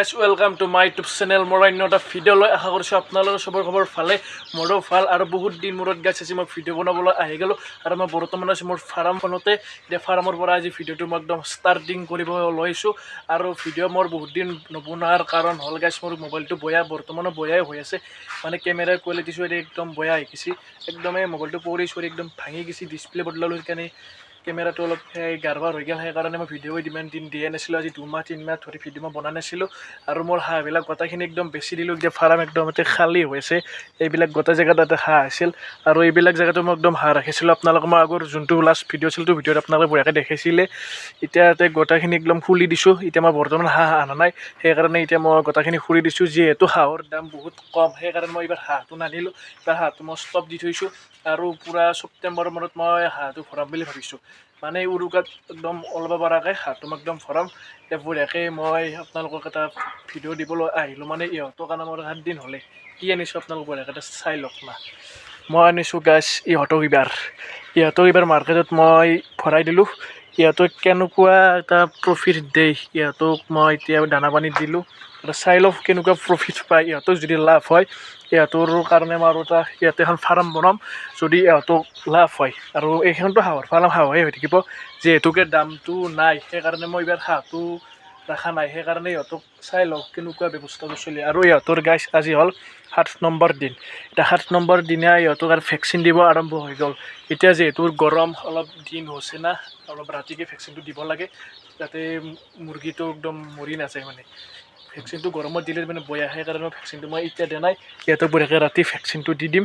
Guys, welcome to my YouTube channel. More another video লৈ আশা কৰিছো আপোনালোকৰ সবৰ খবৰ ভালে মোৰো ভাল আৰু বহুত দিন মূৰত গাইছ আজি মই ভিডিঅ' বনাবলৈ আহি গলো আৰু মই বৰ্তমান আছো মোৰ ফাৰ্মখনতে এতিয়া ফাৰ্মৰ পৰা আজি ভিডিঅ'টো মই একদম ষ্টাৰ্টিং কৰিব লৈছো আৰু ভিডিঅ' মোৰ বহুত দিন নবনোৱাৰ কাৰণ হ'ল গাইছ মোৰ মোবাইলটো বয়া বৰ্তমানো বয়াই হৈ আছে মানে কেমেৰাৰ কোৱালিটিটো একদম বয়া হৈ গৈছে একদমে মোবাইলটো পৰি চৰি একদম ভাঙি গৈছে ডিসপ্লে বদলালো কাৰণে কেমেৰাটো অলপ গাৰবাৰ হৈ গ'ল সেইকাৰণে মই ভিডিঅ' ইমান দিন দিয়া নাছিলোঁ আজি 2 মাহ 3 মাহ ধৰি ভিডিঅ' মই বনা নাছিলোঁ আৰু মোৰ হাঁহবিলাক গোটেইখিনি একদম বেছি দিলোঁ এতিয়া ফাৰ্ম একদম খালী হৈছে এইবিলাক গোটেই জেগাত তাতে হাঁহ আছিল আৰু এইবিলাক জেগাতো মই একদম হাঁহ ৰাখিছিলোঁ আপোনালোকে মই আগৰ যোনটো লাষ্ট ভিডিঅ' আছিল ভিডিঅ'ত আপোনালোকে বঢ়িয়াকৈ দেখিছিলে এতিয়া ইয়াতে গোটেইখিনি একদম খুলি দিছোঁ এতিয়া মই বৰ্তমান হাঁহ অনা নাই সেইকাৰণে এতিয়া মই গোটেইখিনি খুলি দিছোঁ যিহেতু হাঁহৰ দাম বহুত কম সেইকাৰণে মই এইবাৰ হাঁহটো নানিলোঁ এইবাৰ হাঁহটো মই ষ্টপ দি থৈছোঁ আৰু পূৰা ছেপ্টেম্বৰ মানত মই হাঁহটো ভৰাম বুলি ভাবিছোঁ মানে উৰুকাত একদম ওলাব পৰাকৈ হাঁহটো মই একদম ভৰাম এতিয়া বঢ়িয়াকৈ মই আপোনালোকক এটা ভিডিঅ' দিবলৈ আহিলোঁ মানে ইহঁতৰ কাৰণে মোৰ 7 দিন হ'লে কি আনিছোঁ আপোনালোক বঢ়িয়াকৈ এটা চাই লওক না মই আনিছোঁ গাইছ ইহঁতক এইবাৰ মাৰ্কেটত মই ভৰাই দিলোঁ ইহঁতক কেনেকুৱা এটা প্ৰফিট দিয়ে ইহঁতক মই এতিয়া দানা পানী দিলোঁ এটা চাই লওক কেনেকুৱা প্ৰফিট পায় ইহঁতক যদি লাভ হয় ইহঁতৰ কাৰণে মই আৰু এটা ইয়াতে এখন ফাৰ্ম বনাম যদি ইহঁতক লাভ হয় আৰু এইখনতো হাঁহৰ ফাৰ্ম হাঁহে হৈ থাকিব যিহেতুকে দামটো নাই সেইকাৰণে মই এইবাৰ হাঁহটো ৰখা নাই সেইকাৰণে ইহঁতক চাই লওক কেনেকুৱা ব্যৱস্থাটো চলি আৰু ইহঁতৰ গাইছ আজি হ'ল 7 নম্বৰ দিন এতিয়া 7 নম্বৰ দিনা ইহঁতক আৰু ভেকচিন দিব আৰম্ভ হৈ গ'ল এতিয়া যিহেতু গৰম অলপ দিন হৈছে না অলপ ৰাতিকৈ ভেকচিনটো দিব লাগে যাতে মুৰ্গীটো একদম মৰি নাযায় মানে ভেকচিনটো গৰমত দিলে মানে বয়া সেইকাৰণে ভেকচিনটো মই এতিয়া দিয়া নাই ইহঁতক বঢ়িয়াকৈ ৰাতি ভেকচিনটো দি দিম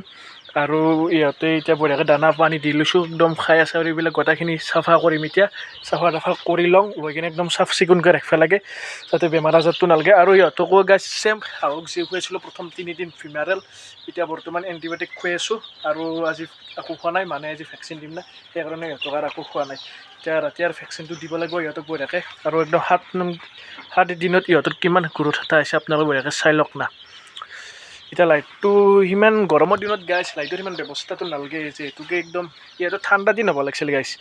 আৰু ইহঁতে এতিয়া বঢ়িয়াকৈ দানা পানী দি লৈছোঁ একদম খাই আছে আৰু এইবিলাক গোটেইখিনি চাফা কৰিম এতিয়া চাফা কৰি লওঁ লৈ কিনে একদম চাফ চিকুণকৈ ৰাখিব লাগে যাতে বেমাৰ আজাৰটো নালাগে আৰু ইহঁতকো গাইছ চেম হাঁহক যি খুৱাইছিলোঁ প্ৰথম 3 দিন ফিমেৰেল এতিয়া বৰ্তমান এণ্টিবায়'টিক খুৱাই আছোঁ আৰু আজি একো খোৱা নাই মানে আজি ভেকচিন দিম না সেইকাৰণে ইহঁতক আৰু একো খোৱা নাই এতিয়া ৰাতি আৰু ভেকচিনটো দিব লাগিব ইহঁতক বঢ়িয়াকৈ আৰু একদম 7 দিনত ইহঁতৰ কিমান গ্ৰোথ এটা আছে আপোনালোকে বঢ়িয়াকৈ চাই লওক না এতিয়া লাইটটো সিমান গৰমৰ দিনত গাইছ লাইটৰ সিমান ব্যৱস্থাটো নালাগে যিহেতুকে একদম ইহঁতৰ ঠাণ্ডা দিন হ'ব লাগিছিল গাইছ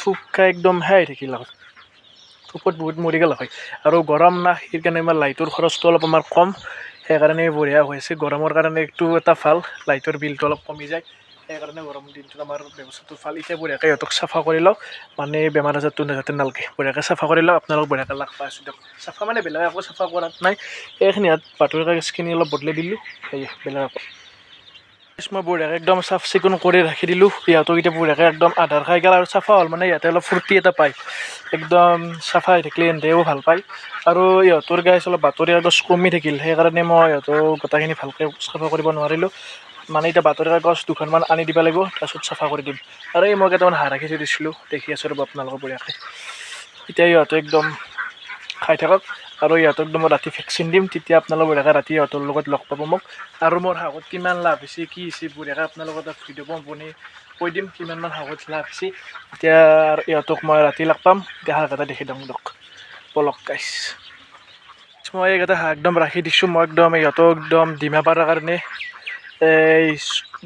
থোপ খাই একদম হেৰাই থাকিল আৰু থোপত বহুত মৰি গ'ল হয় আৰু গৰম না সেইকাৰণে আমাৰ লাইটৰ খৰচটো অলপ আমাৰ কম সেইকাৰণে বঢ়িয়া হৈ আছে গৰমৰ কাৰণে এইটো এটা ভাল লাইটৰ বিলটো অলপ কমি যায় সেইকাৰণে গৰম দিনটোত আমাৰ ব্যৱস্থাটো ভাল এতিয়া বঢ়িয়াকৈ ইহঁতক চাফা কৰি লওক মানে বেমাৰ আজাৰটো যাতে নালাগে বঢ়িয়াকৈ চাফা কৰি লওক আপোনালোক বঢ়িয়াকৈ লাগ পাই আছোঁ দিয়ক চাফা মানে বেলেগ একো চাফা কৰা নাই এইখিনি ইয়াত বাতৰি কাগজখিনি অলপ বদলাই দিলোঁ সেয়ে বেলেগ একো মই বঢ়িয়াকৈ একদম চাফ চিকুণ কৰি ৰাখি দিলোঁ ইহঁতক এতিয়া বঢ়িয়াকৈ একদম আধাৰ খাই গ'ল আৰু চাফা হ'ল মানে ইয়াতে অলপ ফূৰ্তি এটা পায় একদম চাফা হৈ থাকিলে এহেঁতেও ভাল পায় আৰু ইহঁতৰ গাইছ অলপ বাতৰি কাগজ কমি থাকিল সেইকাৰণে মই ইহঁতক গোটেইখিনি ভালকৈ চাফা কৰিব নোৱাৰিলোঁ মানে এতিয়া বাতৰি কাগজ 2খনমান আনি দিব লাগিব তাৰপিছত চাফা কৰি দিম আৰু এই মই কেইটামান হাঁহ ৰাখি থৈ দিছিলোঁ দেখি আছোঁ ৰ'ব আপোনালোকৰ বঢ়িয়াকৈ এতিয়া ইহঁতে একদম খাই থাকক আৰু ইহঁতক একদম ৰাতি ভেকচিন দিম তেতিয়া আপোনালোক বঢ়িয়াকৈ ৰাতি ইহঁতৰ লগত লগ পাব মোক আৰু মোৰ হাঁহত কিমান লাভ হৈছে কি হৈছে বঢ়িয়াকৈ আপোনালোকৰ তাত ভিডিঅ' বনাই কৈ দিম কিমানমান হাঁহত লাভ হৈছে এতিয়া ইহঁতক মই ৰাতি লগ পাম এতিয়া হাঁহকেইটা দেখি দিওঁ দিয়ক পলক গাইছ মই এইকেইটা হাঁহ একদম ৰাখি দিছোঁ মই একদম ইহঁতক একদম ডিমা পাৰাৰ কাৰণে এই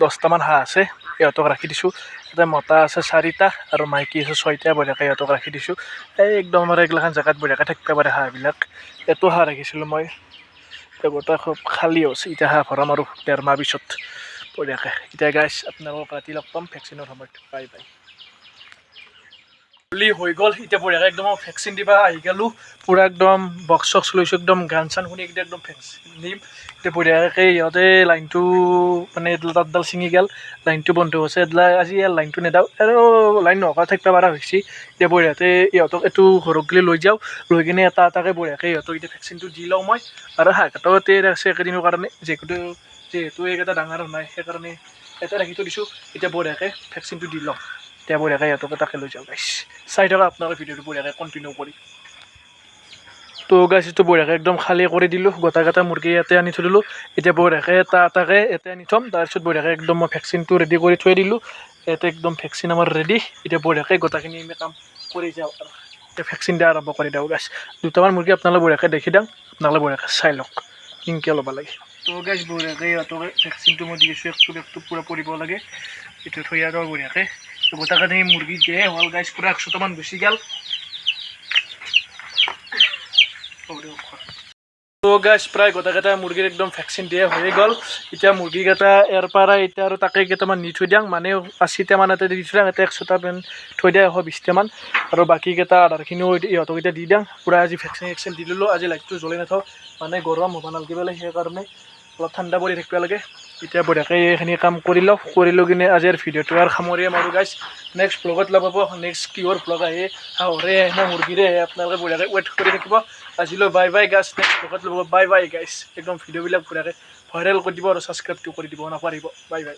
10টামান হাঁহ আছে ইহঁতক ৰাখি দিছোঁ তাতে মতা আছে 4টা আৰু মাইকী আছে 6টা বঢ়িয়াকৈ ইহঁতক ৰাখি দিছোঁ এই একদম আমাৰ এইগিলাখান জেগাত বঢ়িয়াকৈ থাকিব পাৰে হাঁহবিলাক এইটো হাঁহ ৰাখিছিলোঁ মই গোটেই খুব খালী হৈছে এতিয়া হাঁহ ভৰাম আৰু 1.5 মাহ পিছত বঢ়িয়াকৈ এতিয়া গাইছ আপোনালোকক ৰাতি লগ পাম ভেকচিনৰ সময়ত বাই বাই হৈ গ'ল এতিয়া বঢ়িয়াকৈ একদম ভেকচিন দিবা আহি গ'লোঁ পূৰা একদম বক্স চক্স লৈছোঁ একদম গান চান শুনি একদম ভেকচিন দিম এতিয়া বঢ়িয়াকৈ ইহঁতে লাইনটো মানে তাঁৰডাল ছিঙি গ'ল লাইনটো বন্ধ হৈছে আজি ইয়াৰ লাইনটো নেদাওঁ আৰু লাইন নোহোৱা থাকিব পৰা হৈছে এতিয়া বঢ়িয়াকৈ ইহঁতক এইটো ঘৰক গ'লে লৈ যাওঁ লৈ কিনে এটা এটাকৈ বঢ়িয়াকৈ ইহঁতক এতিয়া ভেকচিনটো দি লওঁ মই আৰু হাঁহকেইটাও আছে একেদিনৰ কাৰণে যিহেতু এইকেইটা ডাঙৰ নাই সেইকাৰণে এটা ৰাখি থৈ দিছোঁ এতিয়া বঢ়িয়াকৈ ভেকচিনটো দি লওঁ এতিয়া বঢ়িয়াকৈ ইহঁতক এটাকৈ লৈ যাওঁ গাইছ চাই থকা আপোনালোকে ভিডিঅ'টো বঢ়িয়াকৈ কণ্টিনিউ কৰি তো গাইছ এইটো বঢ়িয়াকৈ একদম খালী কৰি দিলোঁ গোটেইকেইটা মুৰ্গী ইয়াতে আনি থৈ দিলোঁ এতিয়া বঢ়িয়াকৈ এটা এটাকৈ ইয়াতে আনি থ'ম তাৰপিছত বঢ়িয়াকৈ একদম মই ভেকচিনটো ৰেডি কৰি থৈ দিলোঁ ইয়াতে একদম ভেকচিন আমাৰ ৰেডি এতিয়া বঢ়িয়াকৈ গোটেইখিনি আমি কাম কৰি যাওঁ আৰু এতিয়া ভেকচিন দিয়া আৰম্ভ কৰি দিওঁ গাইছ 2টামান মুৰ্গী আপোনালোকে বঢ়িয়াকৈ দেখি দিওঁ আপোনালোকে বঢ়িয়াকৈ চাই লওক কিনকৈ ল'ব লাগে তো গাইছ বঢ়িয়াকৈ ইহঁতক ভেকচিনটো মই দি আছোঁ একটো পূৰা পৰিব লাগে এইটো থৈ আৰু বঢ়িয়াকৈ গোটেইখিনি মুৰ্গী দিয়ে হ'ল গাইছ পূৰা 100টামান গুচি গ'ল তো গাছ প্ৰায় গোটেইকেইটা মুৰ্গীৰ একদম ভেকচিন দিয়া হৈ গ'ল এতিয়া মুৰ্গীকেইটা ইয়াৰ পৰা এতিয়া আৰু তাকে কেইটামান নি থৈ দিয়াং মানে 80টামান এটা দি থৈ দিয়াং এটা 100টামান থৈ দিয়া 120টামান আৰু বাকীকেইটা আধাৰখিনিও ইহঁতক এতিয়া দি দিয়াং পূৰা আজি ভেকচিন দি দিলোঁ আজি লাইটটো জ্বলি নাথাক মানে গৰম হ'ব নালাগে বোলে সেইকাৰণে অলপ ঠাণ্ডা পৰি থাকিব লাগে এতিয়া বঢ়িয়াকৈ এইখিনি কাম কৰি লৈ কিনে আজিৰ ভিডিঅ'টো আৰু সামৰিম আৰু গাইছ নেক্সট ব্লগত লগ পাব নেক্সট কিহৰ ব্লগ আহে হাঁহৰে আহে নে মুৰ্গীৰে আহে আপোনালোকে বঢ়িয়াকৈ ৱেইট কৰি থাকিব আজিলৈ বাই বাই গাইছ নেক্সট ব্লগত ল'ব বাই বাই গাইছ একদম ভিডিঅ'বিলাক বঢ়িয়াকৈ ভাইৰেল কৰি দিব আৰু ছাবস্ক্ৰাইবটো কৰি দিব নাপাহৰিব বাই বাই